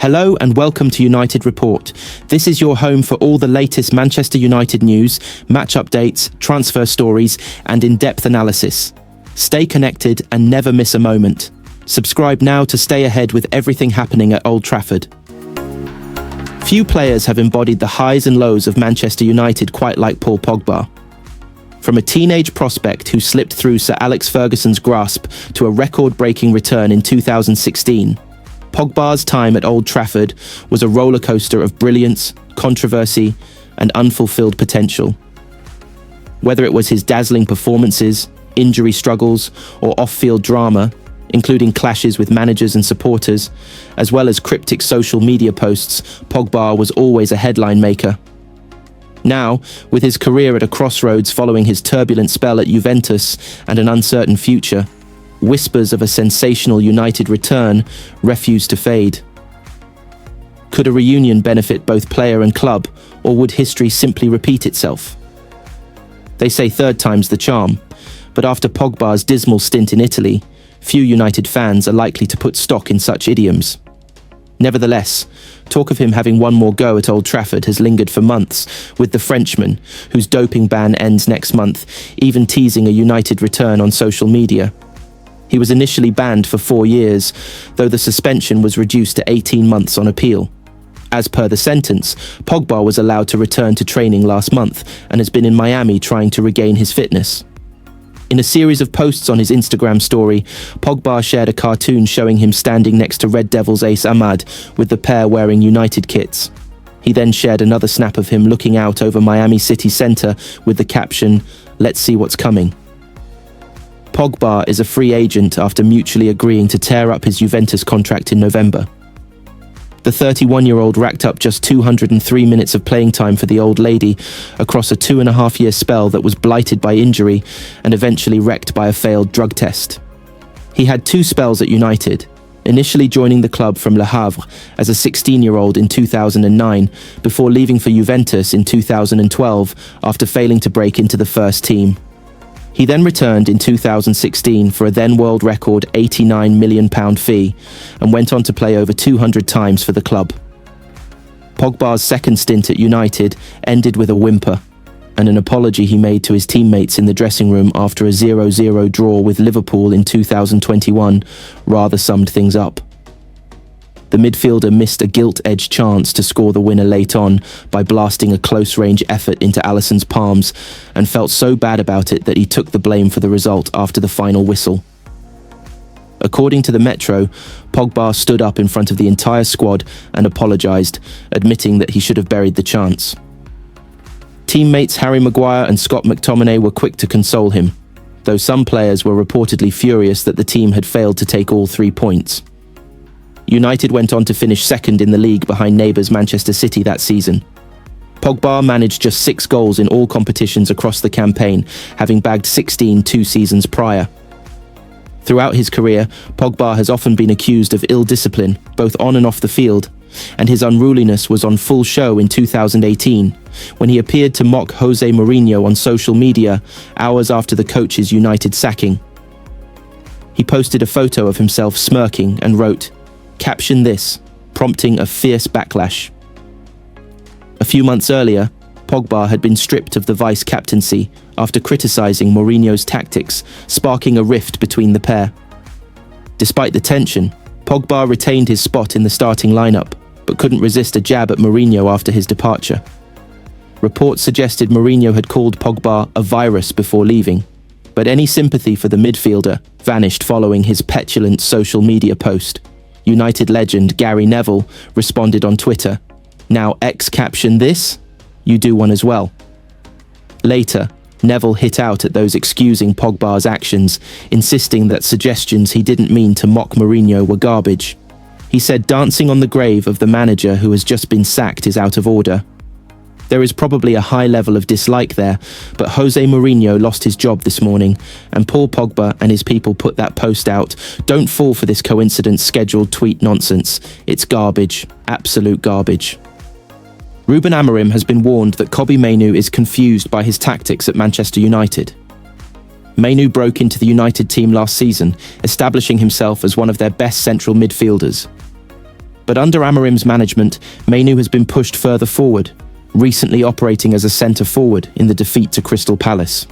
Hello and welcome to United Report. This is your home for all the latest Manchester United news, match updates, transfer stories, and in-depth analysis. Stay connected and never miss a moment. Subscribe now to stay ahead with everything happening at Old Trafford. Few players have embodied the highs and lows of Manchester United quite like Paul Pogba. From a teenage prospect who slipped through Sir Alex Ferguson's grasp to a record-breaking return in 2016, Pogba's time at Old Trafford was a rollercoaster of brilliance, controversy, and unfulfilled potential. Whether it was his dazzling performances, injury struggles, or off-field drama, including clashes with managers and supporters, as well as cryptic social media posts, Pogba was always a headline maker. Now, with his career at a crossroads following his turbulent spell at Juventus and an uncertain future, whispers of a sensational United return refuse to fade. Could a reunion benefit both player and club, or would history simply repeat itself? They say third time's the charm, but after Pogba's dismal stint in Italy, few United fans are likely to put stock in such idioms. Nevertheless, talk of him having one more go at Old Trafford has lingered for months, with the Frenchman, whose doping ban ends next month, even teasing a United return on social media. He was initially banned for 4 years, though the suspension was reduced to 18 months on appeal. As per the sentence, Pogba was allowed to return to training last month and has been in Miami trying to regain his fitness. In a series of posts on his Instagram story, Pogba shared a cartoon showing him standing next to Red Devils ace Ahmad, with the pair wearing United kits. He then shared another snap of him looking out over Miami city centre with the caption, "Let's see what's coming." Pogba is a free agent after mutually agreeing to tear up his Juventus contract in November. The 31-year-old racked up just 203 minutes of playing time for the old lady across a 2.5-year spell that was blighted by injury and eventually wrecked by a failed drug test. He had 2 spells at United, initially joining the club from Le Havre as a 16-year-old in 2009 before leaving for Juventus in 2012 after failing to break into the first team. He then returned in 2016 for a then world record £89 million fee and went on to play over 200 times for the club. Pogba's second stint at United ended with a whimper and an apology he made to his teammates in the dressing room after a 0-0 draw with Liverpool in 2021 rather summed things up. The midfielder missed a gilt-edged chance to score the winner late on by blasting a close-range effort into Alisson's palms and felt so bad about it that he took the blame for the result after the final whistle. According to the Metro, Pogba stood up in front of the entire squad and apologised, admitting that he should have buried the chance. Teammates Harry Maguire and Scott McTominay were quick to console him, though some players were reportedly furious that the team had failed to take all 3 points. United went on to finish second in the league behind neighbours Manchester City that season. Pogba managed just 6 goals in all competitions across the campaign, having bagged 16 2 seasons prior. Throughout his career, Pogba has often been accused of ill discipline, both on and off the field, and his unruliness was on full show in 2018, when he appeared to mock Jose Mourinho on social media hours after the coach's United sacking. He posted a photo of himself smirking and wrote, "Caption this," prompting a fierce backlash. A few months earlier, Pogba had been stripped of the vice-captaincy after criticising Mourinho's tactics, sparking a rift between the pair. Despite the tension, Pogba retained his spot in the starting lineup, but couldn't resist a jab at Mourinho after his departure. Reports suggested Mourinho had called Pogba a virus before leaving, but any sympathy for the midfielder vanished following his petulant social media post. United legend Gary Neville responded on Twitter, "Now caption this, you do one as well." Later, Neville hit out at those excusing Pogba's actions, insisting that suggestions he didn't mean to mock Mourinho were garbage. He said dancing on the grave of the manager who has just been sacked is out of order. There is probably a high level of dislike there, but Jose Mourinho lost his job this morning, and Paul Pogba and his people put that post out. Don't fall for this coincidence scheduled tweet nonsense. It's garbage. Absolute garbage. Ruben Amorim has been warned that Kobbie Mainoo is confused by his tactics at Manchester United. Mainoo broke into the United team last season, establishing himself as one of their best central midfielders. But under Amorim's management, Mainoo has been pushed further forward, recently operating as a centre-forward in the defeat to Crystal Palace.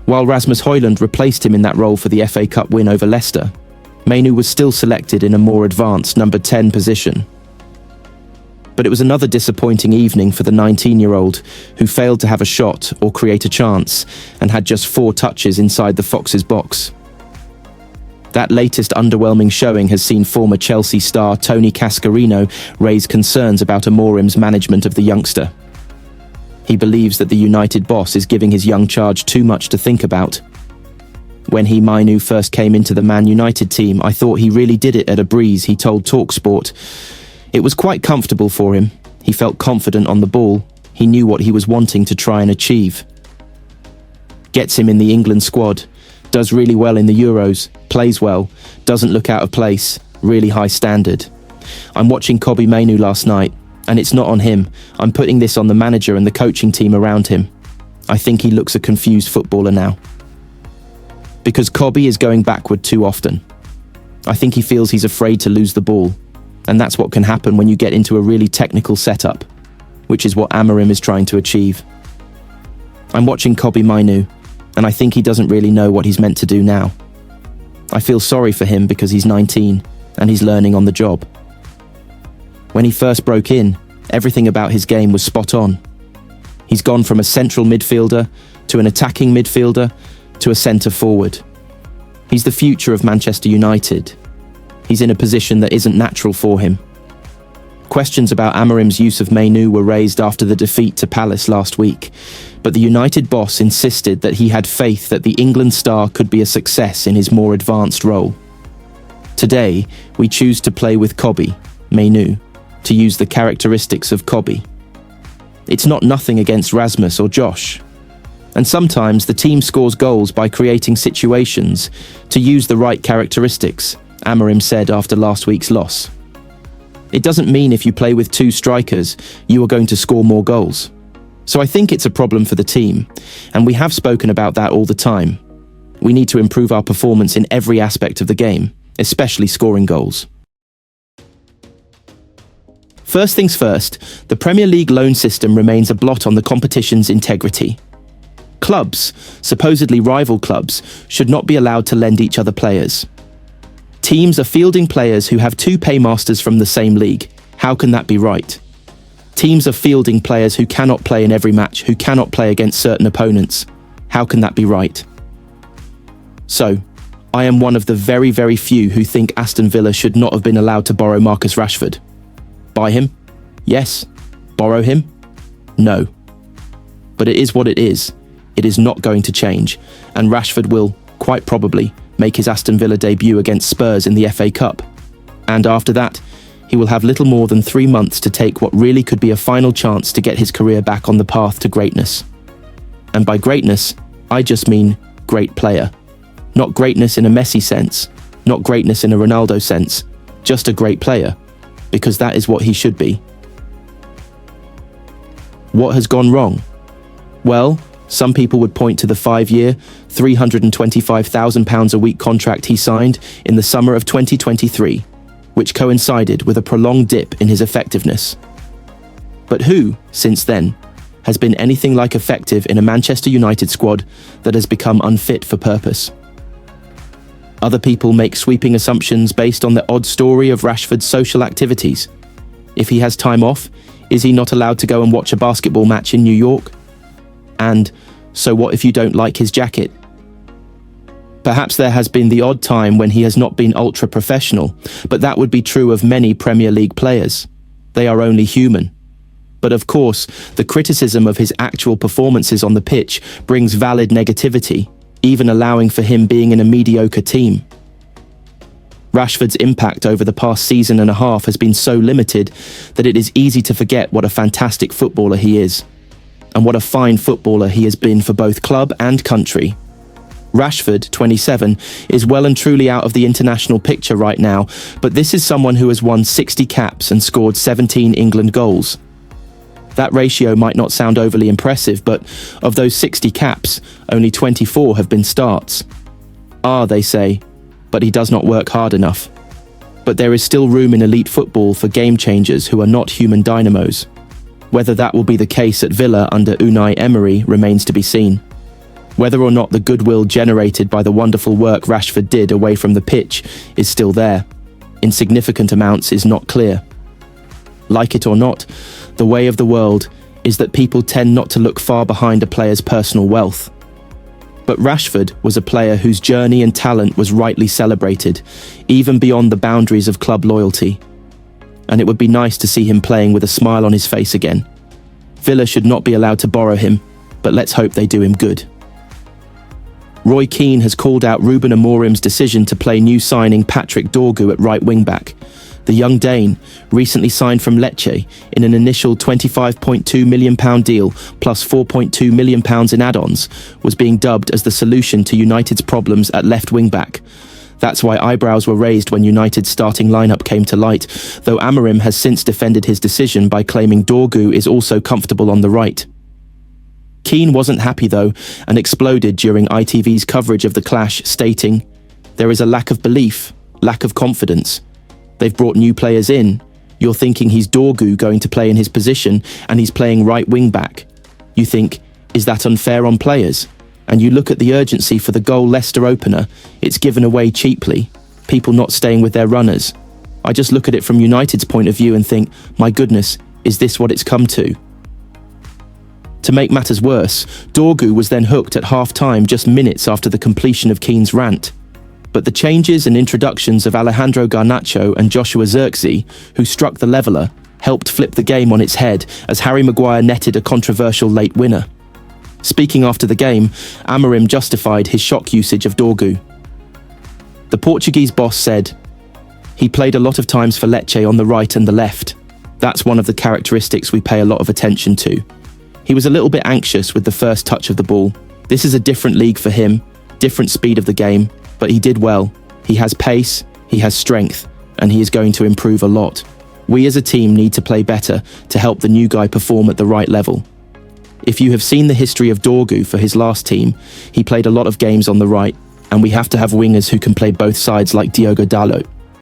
While Rasmus Højlund replaced him in that role for the FA Cup win over Leicester, Mainoo was still selected in a more advanced number 10 position. But it was another disappointing evening for the 19-year-old, who failed to have a shot or create a chance and had just 4 touches inside the Foxes' box. That latest underwhelming showing has seen former Chelsea star Tony Cascarino raise concerns about Amorim's management of the youngster. He believes that the United boss is giving his young charge too much to think about. When Mainoo first came into the Man United team, I thought he really did it at a breeze, he told TalkSport. It was quite comfortable for him. He felt confident on the ball. He knew what he was wanting to try and achieve. Gets him in the England squad. Does really well in the Euros. Plays well. Doesn't look out of place. Really high standard. I'm watching Kobbie Mainoo last night, and it's not on him. I'm putting this on the manager and the coaching team around him. I think he looks a confused footballer now. Because Kobbie is going backward too often. I think he feels he's afraid to lose the ball. And that's what can happen when you get into a really technical setup, which is what Amorim is trying to achieve. I'm watching Kobbie Mainoo, and I think he doesn't really know what he's meant to do now. I feel sorry for him because he's 19, and he's learning on the job. When he first broke in, everything about his game was spot on. He's gone from a central midfielder, to an attacking midfielder, to a centre-forward. He's the future of Manchester United. He's in a position that isn't natural for him. Questions about Amorim's use of Mainoo were raised after the defeat to Palace last week, but the United boss insisted that he had faith that the England star could be a success in his more advanced role. Today, we choose to play with Kobbie Mainoo, to use the characteristics of Kobbie. It's not nothing against Rasmus or Josh. And sometimes the team scores goals by creating situations to use the right characteristics, Amorim said after last week's loss. It doesn't mean if you play with 2 strikers, you are going to score more goals. So I think it's a problem for the team, and we have spoken about that all the time. We need to improve our performance in every aspect of the game, especially scoring goals. First things first, the Premier League loan system remains a blot on the competition's integrity. Clubs, supposedly rival clubs, should not be allowed to lend each other players. Teams are fielding players who have 2 paymasters from the same league. How can that be right? Teams are fielding players who cannot play in every match, who cannot play against certain opponents. How can that be right? So, I am one of the very, very few who think Aston Villa should not have been allowed to borrow Marcus Rashford. Buy him? Yes. Borrow him? No. But it is what it is. It is not going to change, and Rashford will, quite probably, make his Aston Villa debut against Spurs in the FA Cup. And after that, he will have little more than 3 months to take what really could be a final chance to get his career back on the path to greatness. And by greatness, I just mean great player. Not greatness in a Messi sense, not greatness in a Ronaldo sense, just a great player, because that is what he should be. What has gone wrong? Well, some people would point to the 5-year, £325,000 a week contract he signed in the summer of 2023, which coincided with a prolonged dip in his effectiveness. But who, since then, has been anything like effective in a Manchester United squad that has become unfit for purpose? Other people make sweeping assumptions based on the odd story of Rashford's social activities. If he has time off, is he not allowed to go and watch a basketball match in New York? And so what if you don't like his jacket? Perhaps there has been the odd time when he has not been ultra-professional, but that would be true of many Premier League players. They are only human. But of course, the criticism of his actual performances on the pitch brings valid negativity, even allowing for him being in a mediocre team. Rashford's impact over the past season and a half has been so limited that it is easy to forget what a fantastic footballer he is, and what a fine footballer he has been for both club and country. Rashford, 27, is well and truly out of the international picture right now, but this is someone who has won 60 caps and scored 17 England goals. That ratio might not sound overly impressive, but of those 60 caps, only 24 have been starts. They say, but he does not work hard enough. But there is still room in elite football for game changers who are not human dynamos. Whether that will be the case at Villa under Unai Emery remains to be seen. Whether or not the goodwill generated by the wonderful work Rashford did away from the pitch is still there, in significant amounts, is not clear. Like it or not, the way of the world is that people tend not to look far behind a player's personal wealth. But Rashford was a player whose journey and talent was rightly celebrated, even beyond the boundaries of club loyalty. And it would be nice to see him playing with a smile on his face again. Villa should not be allowed to borrow him, but let's hope they do him good. Roy Keane has called out Ruben Amorim's decision to play new signing Patrick Dorgu at right wing-back. The young Dane, recently signed from Lecce in an initial £25.2 million deal plus £4.2 million in add-ons, was being dubbed as the solution to United's problems at left wing-back. That's why eyebrows were raised when United's starting lineup came to light, though Amorim has since defended his decision by claiming Dorgu is also comfortable on the right. Keane wasn't happy though, and exploded during ITV's coverage of the clash, stating, "There is a lack of belief, lack of confidence. They've brought new players in. You're thinking he's Dorgu going to play in his position, and he's playing right wing-back. You think, is that unfair on players? And you look at the urgency for the goal Leicester opener, it's given away cheaply, people not staying with their runners. I just look at it from United's point of view and think, my goodness, is this what it's come to?" To make matters worse, Dorgu was then hooked at half-time just minutes after the completion of Keane's rant. But the changes and introductions of Alejandro Garnacho and Joshua Zirkzee, who struck the leveller, helped flip the game on its head as Harry Maguire netted a controversial late winner. Speaking after the game, Amorim justified his shock usage of Dorgu. The Portuguese boss said, "He played a lot of times for Lecce on the right and the left. That's one of the characteristics we pay a lot of attention to. He was a little bit anxious with the first touch of the ball. This is a different league for him, different speed of the game, but he did well. He has pace, he has strength, and he is going to improve a lot. We as a team need to play better to help the new guy perform at the right level." If you have seen the history of Dorgu for his last team, he played a lot of games on the right, and we have to have wingers who can play both sides like Diogo Dalot.